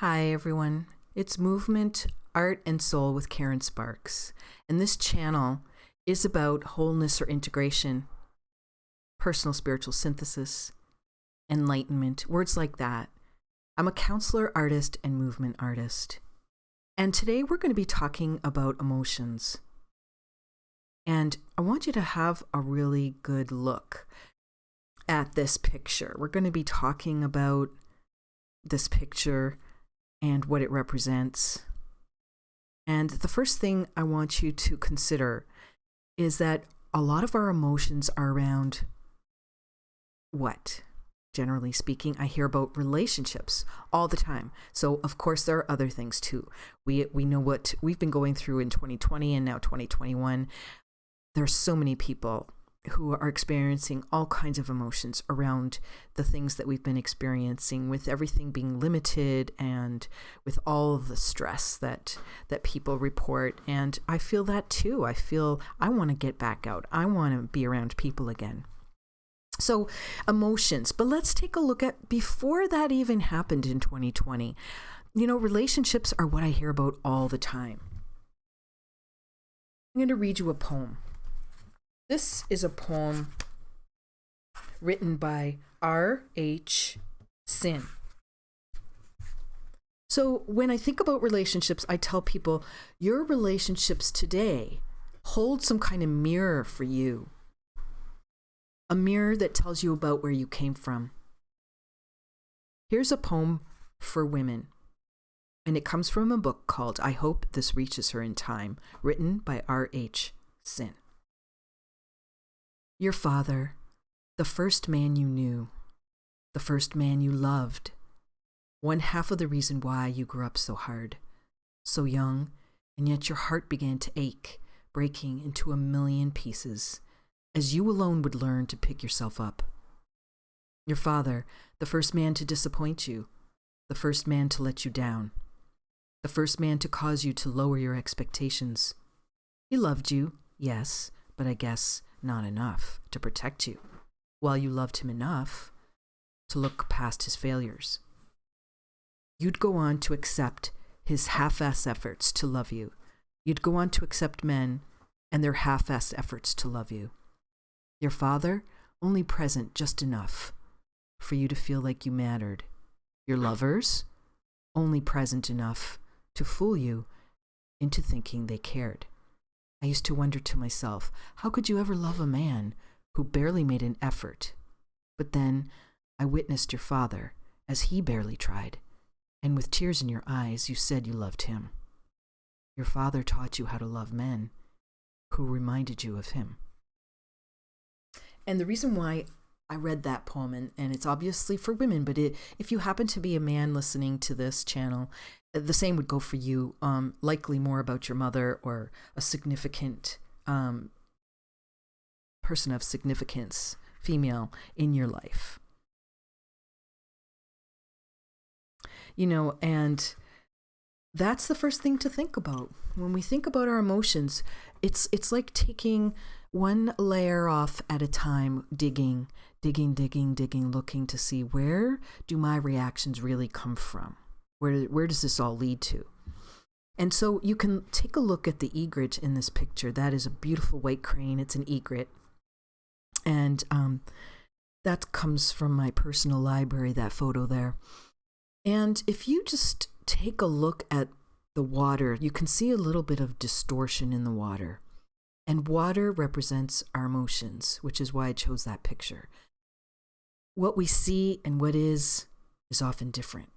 Hi, everyone. It's Movement, Art, and Soul with Karen Sparks. And this channel is about wholeness or integration, personal spiritual synthesis, enlightenment, words like that. I'm a counselor, artist, and movement artist. And today we're going to be talking about emotions. And I want you to have a really good look at this picture. We're going to be talking about this picture and what it represents. And the first thing I want you to consider is that a lot of our emotions are around what? Generally speaking, I hear about relationships all the time. So of course there are other things too. We know what we've been going through in 2020 and now 2021. There's so many people who are experiencing all kinds of emotions around the things that we've been experiencing, with everything being limited and with all of the stress that people report. And I feel that too. I feel I want to get back out. I want to be around people again. So emotions, but let's take a look at before that even happened in 2020. You know, relationships are what I hear about all the time. I'm going to read you a poem. This is a poem written by R.H. Sin. So when I think about relationships, I tell people your relationships today hold some kind of mirror for you. A mirror that tells you about where you came from. Here's a poem for women, and it comes from a book called I Hope This Reaches Her in Time, written by R.H. Sin. Your father, the first man you knew, the first man you loved, one half of the reason why you grew up so hard, so young, and yet your heart began to ache, breaking into a million pieces, as you alone would learn to pick yourself up. Your father, the first man to disappoint you, the first man to let you down, the first man to cause you to lower your expectations. He loved you, yes, but I guess not enough to protect you, while you loved him enough to look past his failures. You'd go on to accept his half-ass efforts to love you. You'd go on to accept men and their half-ass efforts to love you. Your father, only present just enough for you to feel like you mattered. Your lovers, only present enough to fool you into thinking they cared. I used to wonder to myself, how could you ever love a man who barely made an effort? But then I witnessed your father as he barely tried, and with tears in your eyes, you said you loved him. Your father taught you how to love men who reminded you of him. And the reason why I read that poem, and it's obviously for women, but if you happen to be a man listening to this channel, the same would go for you, likely more about your mother or a significant person of significance, female, in your life. You know, and that's the first thing to think about. When we think about our emotions, it's like taking one layer off at a time, digging, looking to see where do my reactions really come from? Where does this all lead to? And so you can take a look at the egret in this picture. That is a beautiful white crane. It's an egret. And that comes from my personal library, that photo there. And if you just take a look at the water, you can see a little bit of distortion in the water. And water represents our emotions, which is why I chose that picture. What we see and what is often different.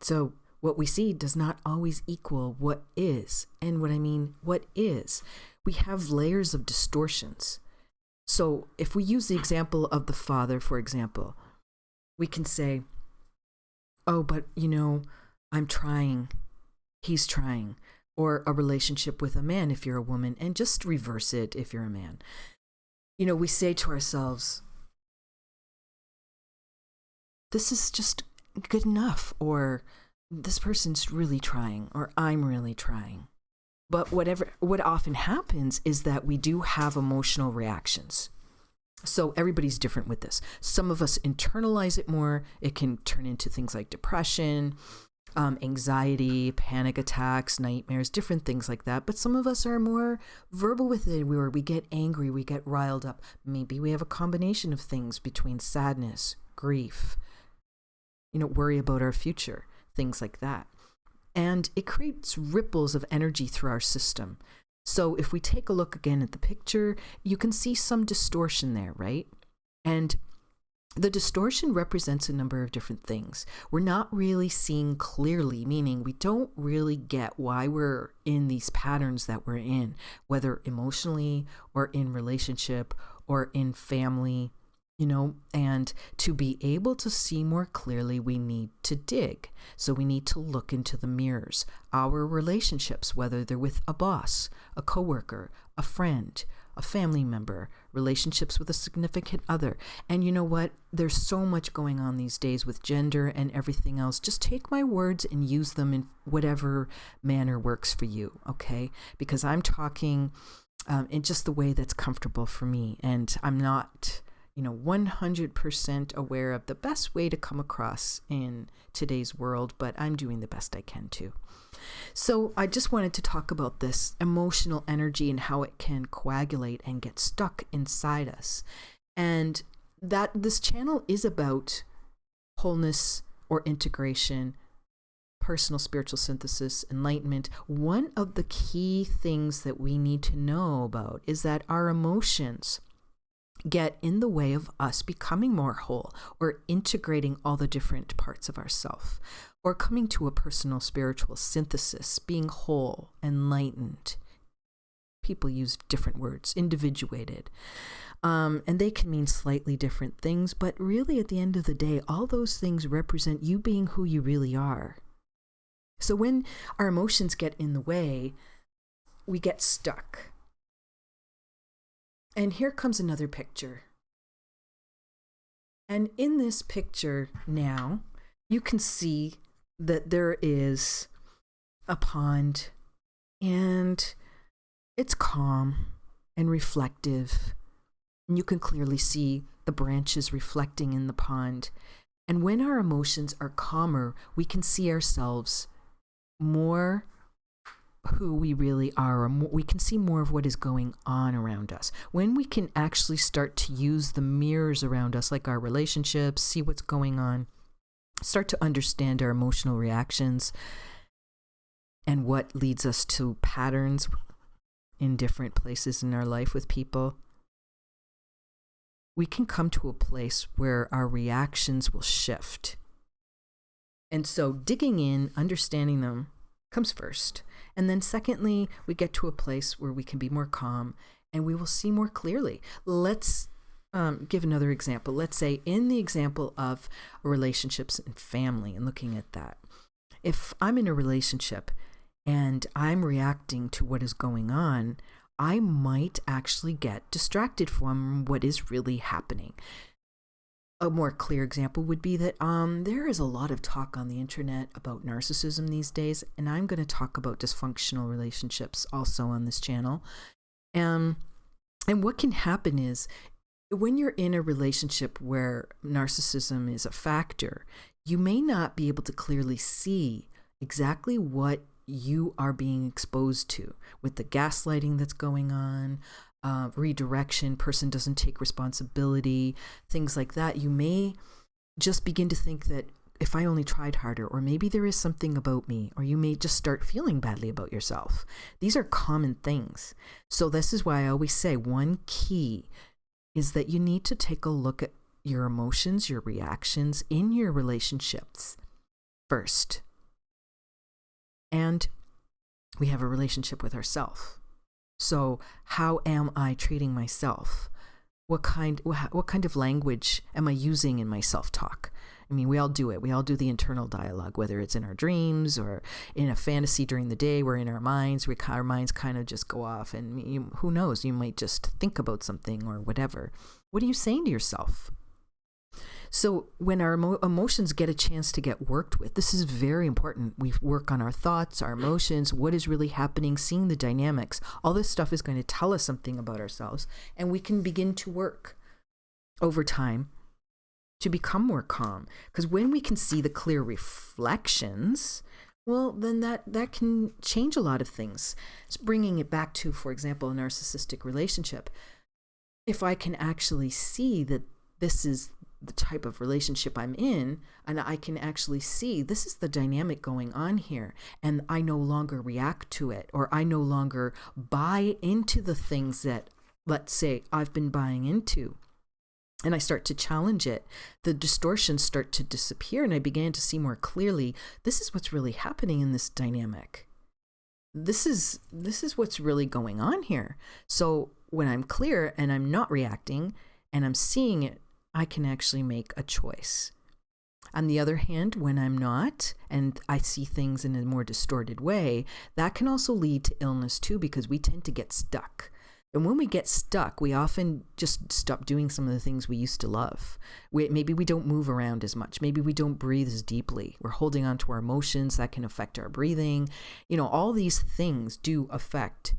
So what we see does not always equal what is. And what I mean, what is? We have layers of distortions. So if we use the example of the father, for example, we can say, oh, but you know, I'm trying. He's trying. Or a relationship with a man if you're a woman, and just reverse it if you're a man. You know, we say to ourselves, this is just good enough, or this person's really trying, or I'm really trying. But what often happens is that we do have emotional reactions. So everybody's different with this. Some of us internalize it more. It can turn into things like depression, anxiety, panic attacks, nightmares, different things like that. But some of us are more verbal with it, where we get angry, we get riled up. Maybe we have a combination of things between sadness, grief, worry about our future, things like that. And it creates ripples of energy through our system. So if we take a look again at the picture, you can see some distortion there, right? And the distortion represents a number of different things. We're not really seeing clearly, meaning we don't really get why we're in these patterns that we're in, whether emotionally or in relationship or in family, and to be able to see more clearly, we need to dig. So we need to look into the mirrors, our relationships, whether they're with a boss, a coworker, a friend, a family member, relationships with a significant other. And you know what? There's so much going on these days with gender and everything else. Just take my words and use them in whatever manner works for you, okay? Because I'm talking in just the way that's comfortable for me. And I'm not 100% aware of the best way to come across in today's world, but I'm doing the best I can too. So I just wanted to talk about this emotional energy and how it can coagulate and get stuck inside us. And that this channel is about wholeness or integration, personal spiritual synthesis, enlightenment. One of the key things that we need to know about is that our emotions get in the way of us becoming more whole or integrating all the different parts of ourself or coming to a personal spiritual synthesis, being whole, enlightened. People use different words, individuated, and they can mean slightly different things, but really at the end of the day, all those things represent you being who you really are. So when our emotions get in the way, we get stuck. And here comes another picture. And in this picture now, you can see that there is a pond, and it's calm and reflective. And you can clearly see the branches reflecting in the pond. And when our emotions are calmer, we can see ourselves more who we really are, or we can see more of what is going on around us. When we can actually start to use the mirrors around us, like our relationships, see what's going on, start to understand our emotional reactions and what leads us to patterns in different places in our life with people, we can come to a place where our reactions will shift. And so digging in, understanding them comes first. And then secondly, we get to a place where we can be more calm and we will see more clearly. Let's give another example. Let's say in the example of relationships and family and looking at that. If I'm in a relationship and I'm reacting to what is going on, I might actually get distracted from what is really happening. A more clear example would be that there is a lot of talk on the internet about narcissism these days, and I'm going to talk about dysfunctional relationships also on this channel. And what can happen is when you're in a relationship where narcissism is a factor, you may not be able to clearly see exactly what you are being exposed to with the gaslighting that's going on, redirection, person doesn't take responsibility, things like that. You may just begin to think that if I only tried harder, or maybe there is something about me, or you may just start feeling badly about yourself. These are common things. So this is why I always say one key is that you need to take a look at your emotions, your reactions in your relationships first. And we have a relationship with ourselves. So how am I treating myself? What kind of language am I using in my self-talk? I mean, we all do it. We all do the internal dialogue, whether it's in our dreams or in a fantasy during the day. We're in our minds. Our minds kind of just go off, and who knows? You might just think about something or whatever. What are you saying to yourself? So when our emotions get a chance to get worked with, this is very important. We work on our thoughts, our emotions, what is really happening, seeing the dynamics. All this stuff is going to tell us something about ourselves, and we can begin to work over time to become more calm. Because when we can see the clear reflections, well, then that can change a lot of things. Just bringing it back to, for example, a narcissistic relationship. If I can actually see that this is the type of relationship I'm in, and I can actually see this is the dynamic going on here, and I no longer react to it, or I no longer buy into the things that, let's say, I've been buying into, and I start to challenge it, the distortions start to disappear, and I began to see more clearly, this is what's really happening in this dynamic. This is what's really going on here. So when I'm clear and I'm not reacting and I'm seeing it, I can actually make a choice. On the other hand, when I'm not, and I see things in a more distorted way, that can also lead to illness too, because we tend to get stuck. And when we get stuck, we often just stop doing some of the things we used to love. Maybe we don't move around as much. Maybe we don't breathe as deeply. We're holding on to our emotions. That can affect our breathing. All these things do affect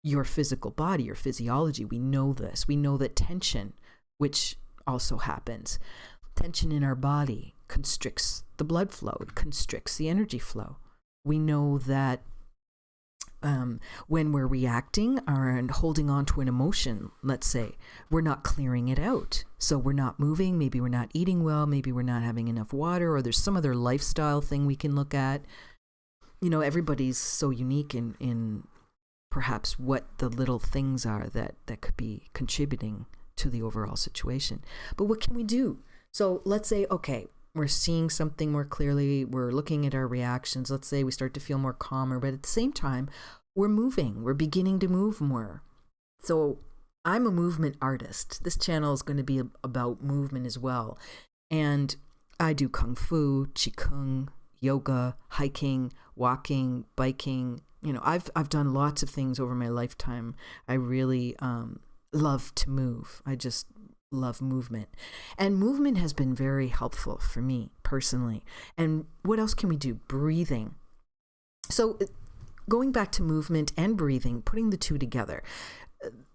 your physical body, your physiology. We know this. We know that tension, which also happens. Tension in our body constricts the blood flow, it constricts the energy flow. We know that when we're reacting and holding on to an emotion, let's say, we're not clearing it out. So we're not moving, maybe we're not eating well, maybe we're not having enough water, or there's some other lifestyle thing we can look at. Everybody's so unique in perhaps what the little things are that could be contributing to the overall situation. But what can we do? So let's say, okay, we're seeing something more clearly, we're looking at our reactions, let's say we start to feel more calmer, but at the same time, we're moving, we're beginning to move more. So I'm a movement artist. This channel is going to be about movement as well. And I do Kung Fu, Qigong, yoga, hiking, walking, biking. I've done lots of things over my lifetime. I really love to move. I just love movement. And movement has been very helpful for me personally. And what else can we do? Breathing. So going back to movement and breathing, putting the two together.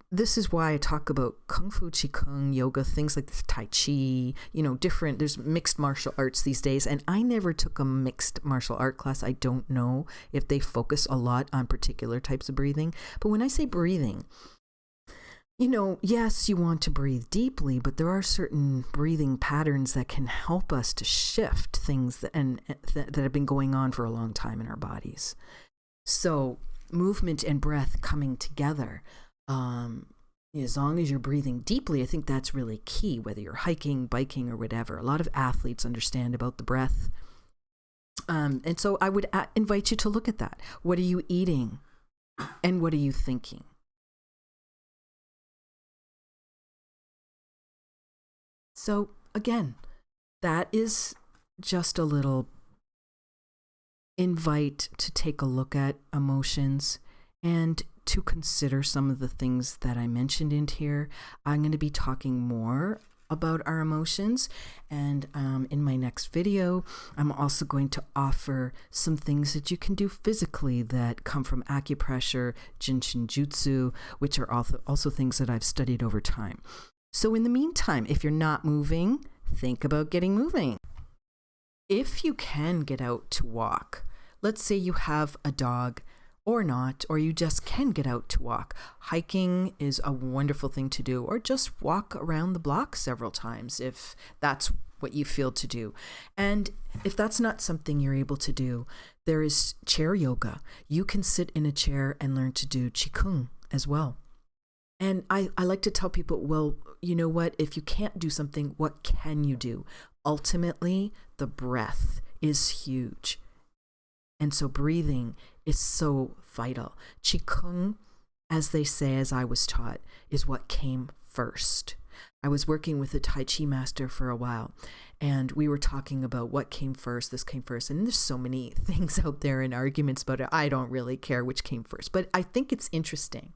This is why I talk about Kung Fu, Qigong, yoga, things like Tai Chi, there's mixed martial arts these days. And I never took a mixed martial art class. I don't know if they focus a lot on particular types of breathing. But when I say breathing, yes, you want to breathe deeply, but there are certain breathing patterns that can help us to shift things that have been going on for a long time in our bodies. So movement and breath coming together, as long as you're breathing deeply, I think that's really key, whether you're hiking, biking, or whatever. A lot of athletes understand about the breath. And so I would invite you to look at that. What are you eating? And what are you thinking? So again, that is just a little invite to take a look at emotions and to consider some of the things that I mentioned in here. I'm going to be talking more about our emotions, and in my next video, I'm also going to offer some things that you can do physically that come from acupressure, Jinshin Jutsu, which are also things that I've studied over time. So in the meantime, if you're not moving, think about getting moving. If you can get out to walk, let's say you have a dog or not, or you just can get out to walk. Hiking is a wonderful thing to do, or just walk around the block several times if that's what you feel to do. And if that's not something you're able to do, there is chair yoga. You can sit in a chair and learn to do Qigong as well. And I like to tell people, well, you know what? If you can't do something, what can you do? Ultimately, the breath is huge. And so breathing is so vital. Qigong, as they say, as I was taught, is what came first. I was working with a Tai Chi master for a while, and we were talking about what came first, this came first. And there's so many things out there and arguments about it. I don't really care which came first. But I think it's interesting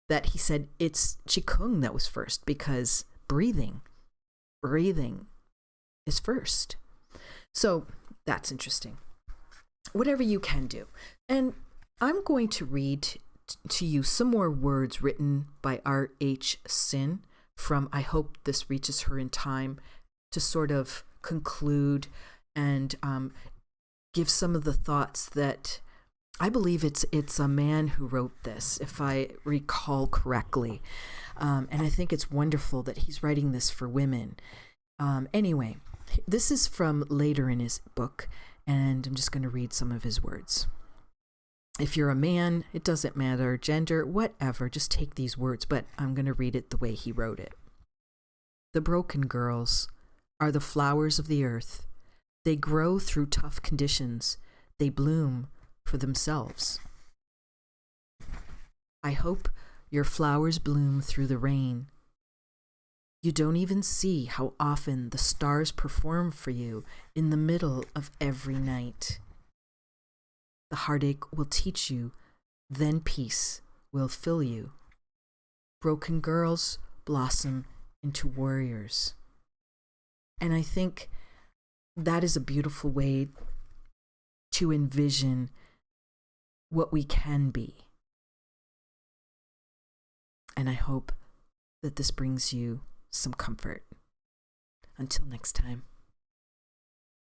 that he said it's Qigong that was first, because breathing is first. So that's interesting. Whatever you can do. And I'm going to read to you some more words written by R.H. Sin I hope this reaches her in time to sort of conclude and give some of the thoughts that I believe it's a man who wrote this, if I recall correctly. And I think it's wonderful that he's writing this for women. Anyway, this is from later in his book, and I'm just going to read some of his words. If you're a man, it doesn't matter, gender, whatever, just take these words, but I'm going to read it the way he wrote it. The broken girls are the flowers of the earth. They grow through tough conditions. They bloom for themselves. I hope your flowers bloom through the rain. You don't even see how often the stars perform for you in the middle of every night. The heartache will teach you, then peace will fill you. Broken girls blossom into warriors. And I think that is a beautiful way to envision what we can be. And I hope that this brings you some comfort. Until next time.